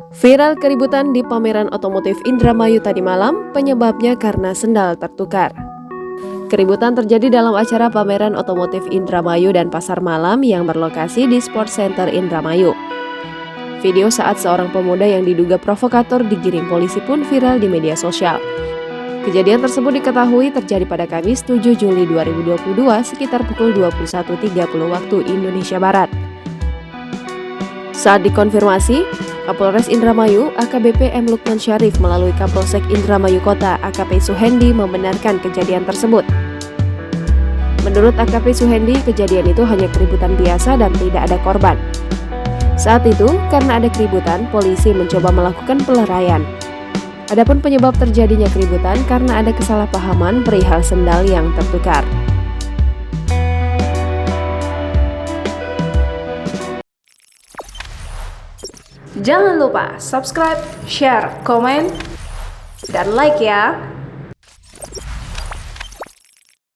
Viral keributan di pameran otomotif Indramayu tadi malam, penyebabnya karena sendal tertukar. Keributan terjadi dalam acara pameran otomotif Indramayu dan pasar malam yang berlokasi di Sport Center Indramayu. Video saat seorang pemuda yang diduga provokator digiring polisi pun viral di media sosial. Kejadian tersebut diketahui terjadi pada Kamis 7 Juli 2022 sekitar pukul 21.30 waktu Indonesia Barat. Saat dikonfirmasi, Kapolres Indramayu AKBP M. Lukman Syarif melalui Kapolsek Indramayu Kota AKP Suhendi membenarkan kejadian tersebut. Menurut AKP Suhendi, kejadian itu hanya keributan biasa dan tidak ada korban. Saat itu, karena ada keributan, polisi mencoba melakukan peleraian. Adapun penyebab terjadinya keributan karena ada kesalahpahaman perihal sendal yang tertukar. Jangan lupa subscribe, share, komen, dan like ya!